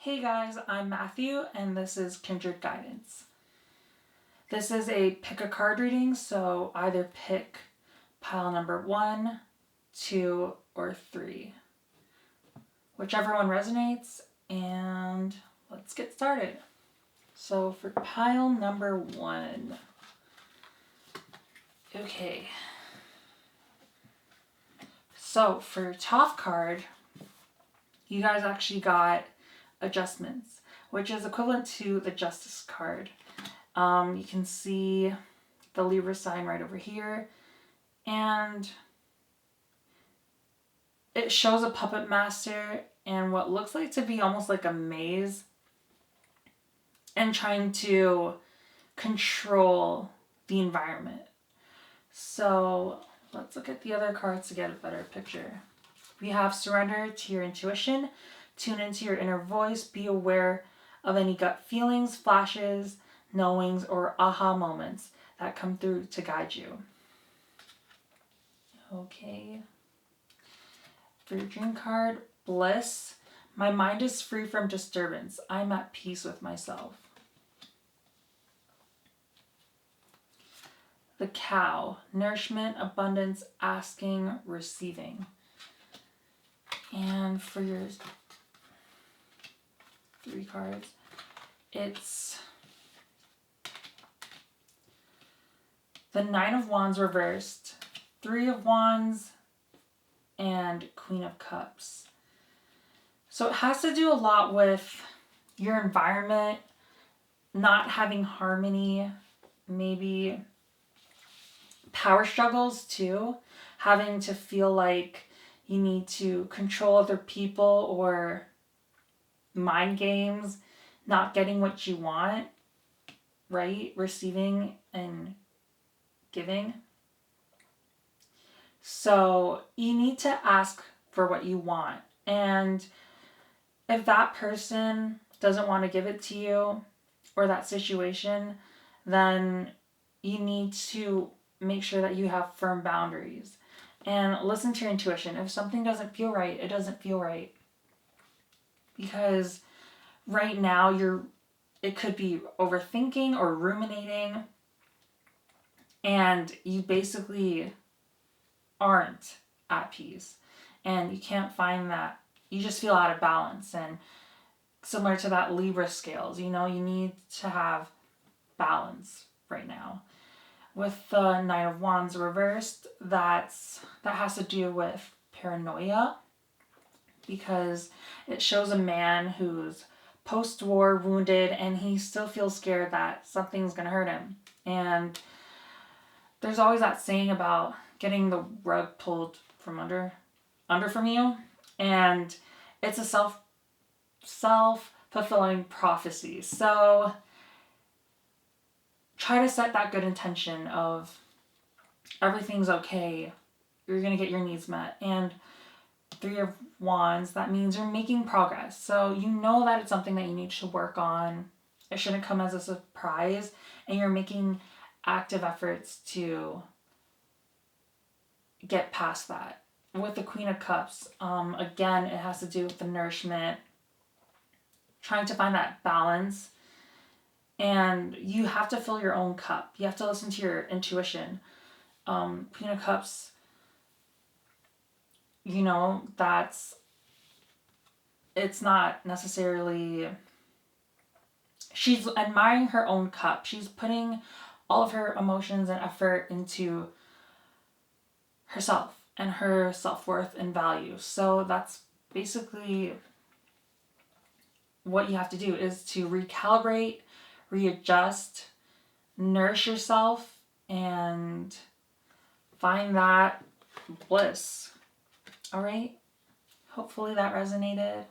Hey guys, I'm Matthew and this is Kindred Guidance. This is a pick a card reading, so either pick pile number 1, 2, or 3. Whichever one resonates, and let's get started. So for pile number 1. Okay. So for top card, you guys actually got adjustments, which is equivalent to the Justice card. You can see the Libra sign right over here, and it shows a puppet master and what looks like to be almost like a maze, and trying to control the environment. So let's look at the other cards to get a better picture. We have surrender to your intuition, tune into your inner voice, be aware of any gut feelings, flashes, knowings, or aha moments that come through to guide you. Okay. For your dream card, bliss. My mind is free from disturbance. I'm at peace with myself. The cow, nourishment, abundance, asking, receiving. And for your 3 cards, it's the 9 of Wands reversed, 3 of Wands, and Queen of Cups. So it has to do a lot with your environment, not having harmony, maybe power struggles too, having to feel like you need to control other people or mind games, not getting what you want, right? Receiving and giving. So you need to ask for what you want. And if that person doesn't want to give it to you or that situation, then you need to make sure that you have firm boundaries and listen to your intuition. If something doesn't feel right, it doesn't feel right. Because right now it could be overthinking or ruminating, and you basically aren't at peace, and you can't find that. You just feel out of balance, and similar to that Libra scales, you need to have balance right now. With the 9 of Wands reversed, that has to do with paranoia, because it shows a man who's post-war wounded and he still feels scared that something's going to hurt him. And there's always that saying about getting the rug pulled from under from you, and it's a self-fulfilling prophecy. So try to set that good intention of everything's okay, you're going to get your needs met. And 3 of Wands, that means you're making progress. So you know that it's something that you need to work on. It shouldn't come as a surprise, and you're making active efforts to get past that. With the Queen of Cups, again, it has to do with the nourishment, trying to find that balance. And you have to fill your own cup. You have to listen to your intuition. Queen of Cups, it's not necessarily, she's admiring her own cup. She's putting all of her emotions and effort into herself and her self-worth and value. So that's basically what you have to do, is to recalibrate, readjust, nourish yourself, and find that bliss. All right? Hopefully that resonated.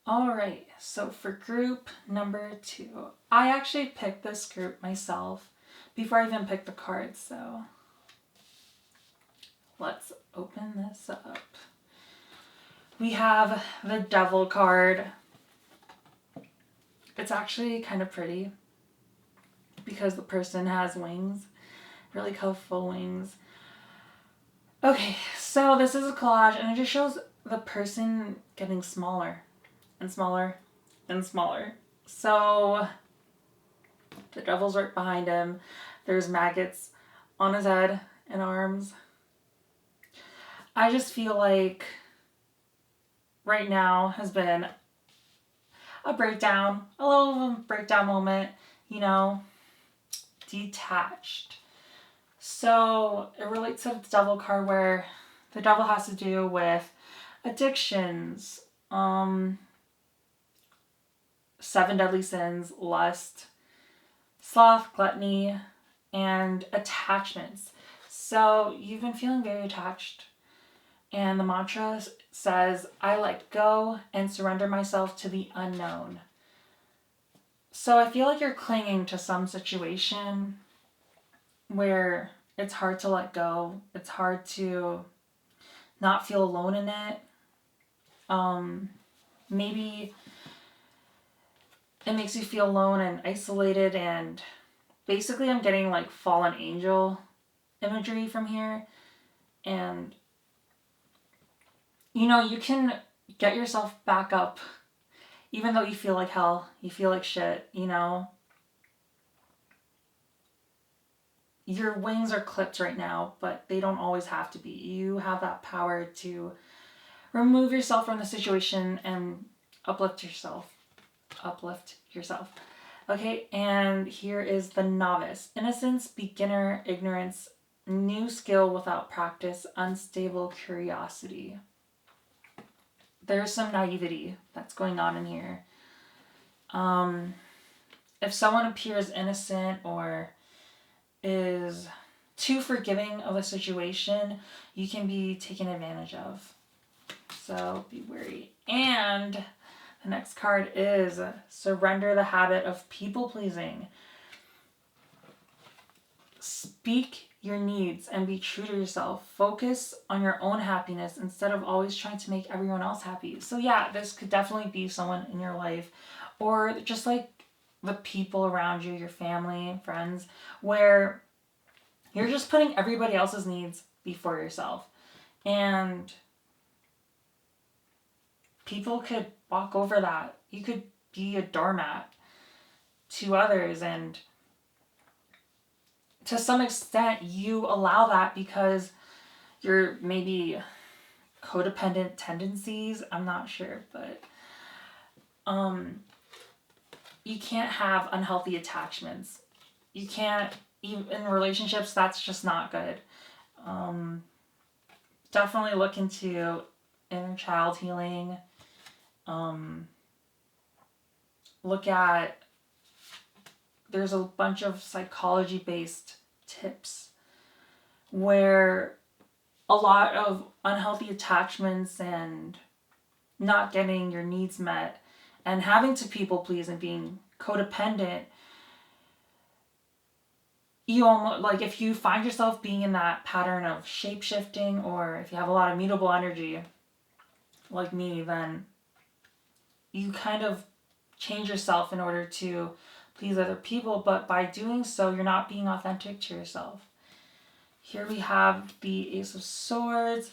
All right, so for group number 2, I actually picked this group myself before I even picked the cards, so let's open this up. We have the Devil card. It's actually kind of pretty because the person has wings, really colorful wings. Okay, so this is a collage, and it just shows the person getting smaller and smaller and smaller. So the devil's right behind him. There's maggots on his head and arms. I just feel like right now has been a breakdown, a little breakdown moment, you know, detached. So it relates to the devil card where the devil has to do with addictions, 7 deadly sins, lust, sloth, gluttony, and attachments. So you've been feeling very attached. And the mantra says, I let go and surrender myself to the unknown. So I feel like you're clinging to some situation where it's hard to let go. It's hard to not feel alone in it. Maybe it makes you feel alone and isolated, and basically I'm getting like fallen angel imagery from here. And you know, you can get yourself back up even though you feel like hell, you feel like shit, you know. Your wings are clipped right now, but they don't always have to be. You have that power to remove yourself from the situation and uplift yourself. Okay, and here is the novice. Innocence, beginner, ignorance, new skill without practice, unstable curiosity. There's some naivety that's going on in here. If someone appears innocent or is too forgiving of a situation, you can be taken advantage of. So be wary. And the next card is surrender the habit of people pleasing. Speak your needs and be true to yourself. Focus on your own happiness instead of always trying to make everyone else happy. So yeah, this could definitely be someone in your life, or just like the people around you, your family, friends, where you're just putting everybody else's needs before yourself. And people could walk over that. You could be a doormat to others, and to some extent you allow that because you're maybe codependent tendencies. I'm not sure, but you can't have unhealthy attachments. You can't, even in relationships, that's just not good. Definitely look into inner child healing. Look at, there's a bunch of psychology based tips where a lot of unhealthy attachments and not getting your needs met and having to people please and being codependent, you almost, like, if you find yourself being in that pattern of shape shifting, or if you have a lot of mutable energy like me, then you kind of change yourself in order to please other people, but by doing so you're not being authentic to yourself. Here we have the Ace of Swords,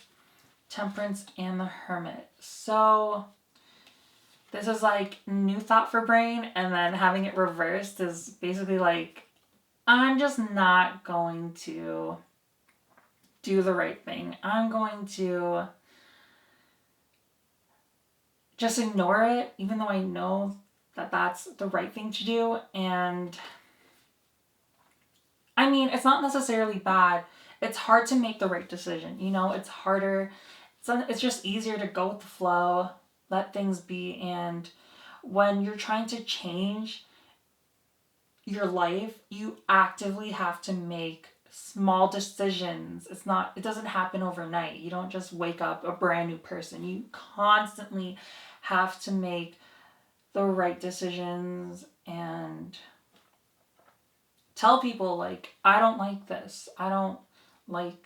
Temperance, and the Hermit. So this is like new thought for brain, and then having it reversed is basically like, I'm just not going to do the right thing. I'm going to just ignore it, even though I know that that's the right thing to do. And I mean, it's not necessarily bad. It's hard to make the right decision. You know, it's harder. It's just easier to go with the flow, let things be. And when you're trying to change your life, you actively have to make small decisions. It doesn't happen overnight. You don't just wake up a brand new person. You constantly have to make the right decisions and tell people, like, I don't like this. I don't like,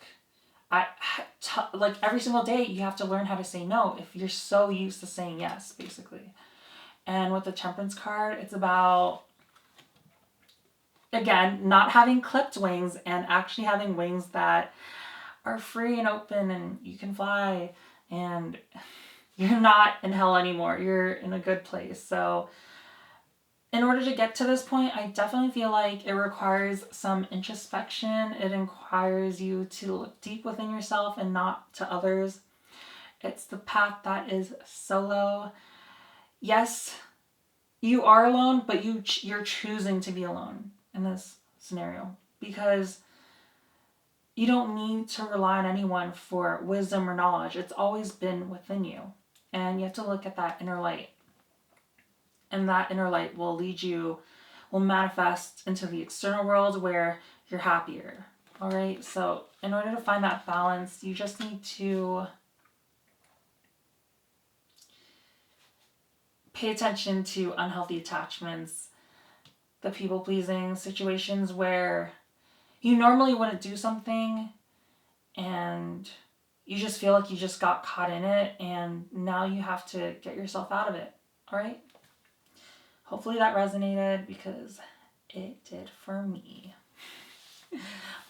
like every single day you have to learn how to say no if you're so used to saying yes, basically. And with the Temperance card, it's about, again, not having clipped wings and actually having wings that are free and open and you can fly. and you're not in hell anymore. You're in a good place. So in order to get to this point, I definitely feel like it requires some introspection. It requires you to look deep within yourself and not to others. It's the path that is solo. Yes, you are alone, but you're choosing to be alone in this scenario because you don't need to rely on anyone for wisdom or knowledge. It's always been within you. And you have to look at that inner light. And that inner light will manifest into the external world where you're happier. All right? So in order to find that balance, you just need to pay attention to unhealthy attachments, the people-pleasing situations where you normally wouldn't do something and you just feel like you just got caught in it and now you have to get yourself out of it. All right? Hopefully that resonated because it did for me.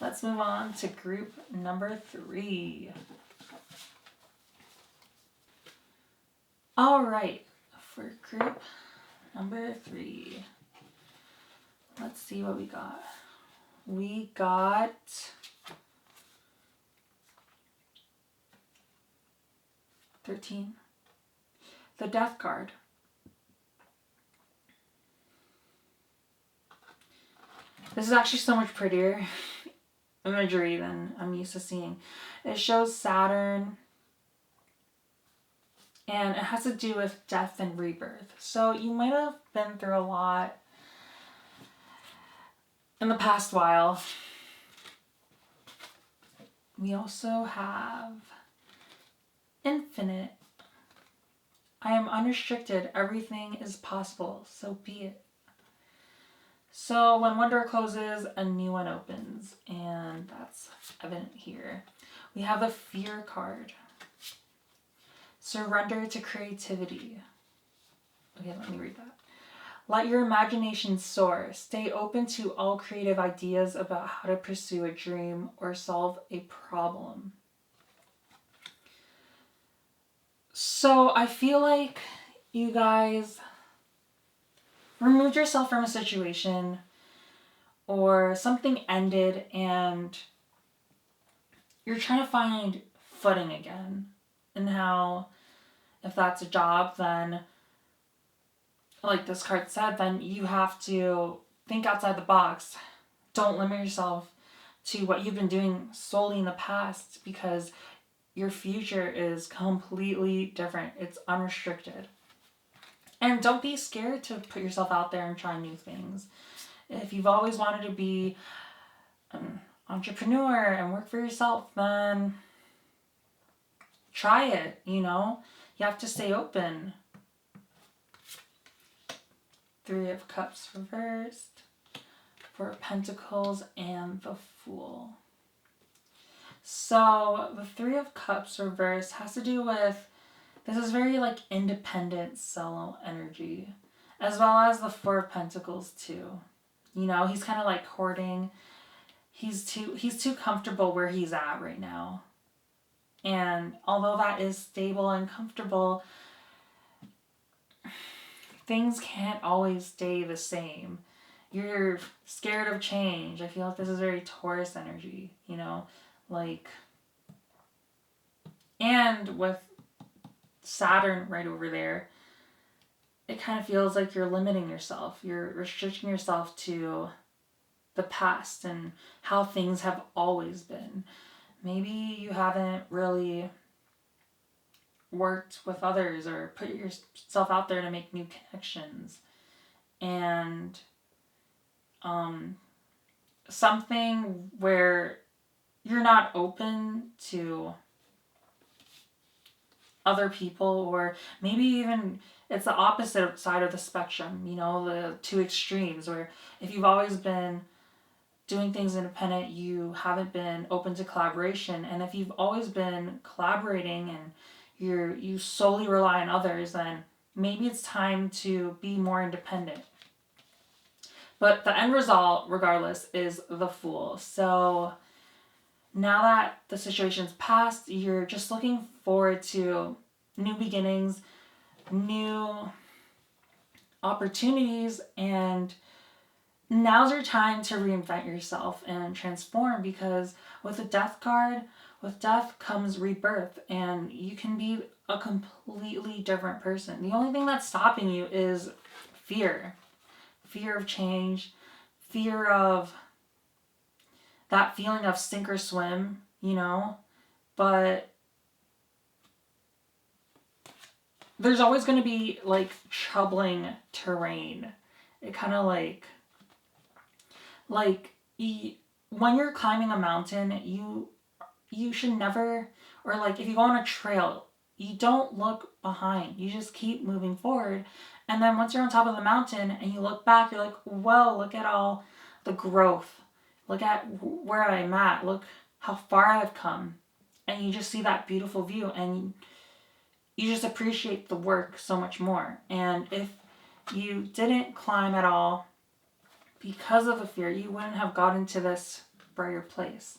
Let's move on to group number 3. All right, for group number 3, let's see what we got. We got $13, the Death card. This is actually so much prettier imagery than I'm used to seeing. It shows Saturn, and it has to do with death and rebirth. So you might have been through a lot in the past while. We also have Infinite. I am unrestricted. Everything is possible. So be it. So when one door closes, a new one opens. And that's evident here. We have the Fear card. Surrender to creativity. Okay, let me read that. Let your imagination soar. Stay open to all creative ideas about how to pursue a dream or solve a problem. So I feel like you guys removed yourself from a situation or something ended and you're trying to find footing again. And how, if that's a job, then like this card said, then you have to think outside the box. Don't limit yourself to what you've been doing solely in the past because your future is completely different. It's unrestricted. And don't be scared to put yourself out there and try new things. If you've always wanted to be an entrepreneur and work for yourself, then try it, you know? You have to stay open. 3 of Cups reversed, 4 of Pentacles, and the Fool. So the 3 of Cups reversed has to do with, this is very like independent solo energy, as well as the 4 of Pentacles too. You know, he's kind of like hoarding. He's too comfortable where he's at right now. And although that is stable and comfortable, things can't always stay the same. You're scared of change. I feel like this is very Taurus energy, you know? Like, and with Saturn right over there, it kind of feels like you're limiting yourself. You're restricting yourself to the past and how things have always been. Maybe you haven't really worked with others or put yourself out there to make new connections. And something where you're not open to other people, or maybe even it's the opposite side of the spectrum, you know, the 2 extremes, where if you've always been doing things independent, you haven't been open to collaboration. And if you've always been collaborating and you solely rely on others, then maybe it's time to be more independent. But the end result, regardless, is the Fool. So now that the situation's passed, you're just looking forward to new beginnings, new opportunities, and now's your time to reinvent yourself and transform, because with the death card, with death comes rebirth, and you can be a completely different person. The only thing that's stopping you is fear. Fear of change, fear of that feeling of sink or swim, you know? But there's always going to be like troubling terrain. It kind of when you're climbing a mountain, you should never, or like if you go on a trail, you don't look behind. You just keep moving forward. And then once you're on top of the mountain and you look back, you're like, whoa, look at all the growth. Look at where I'm at. Look how far I've come. And you just see that beautiful view, and you just appreciate the work so much more. And if you didn't climb at all because of a fear, you wouldn't have gotten to this brighter place.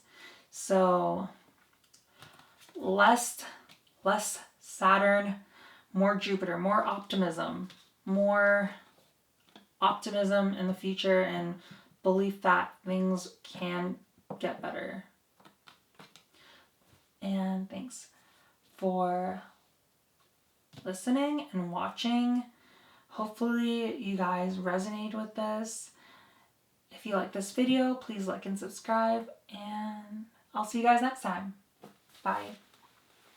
So less Saturn, more Jupiter, more optimism in the future, and belief that things can get better. And thanks for listening and watching. Hopefully you guys resonate with this. If you like this video, please like and subscribe, and I'll see you guys next time. Bye.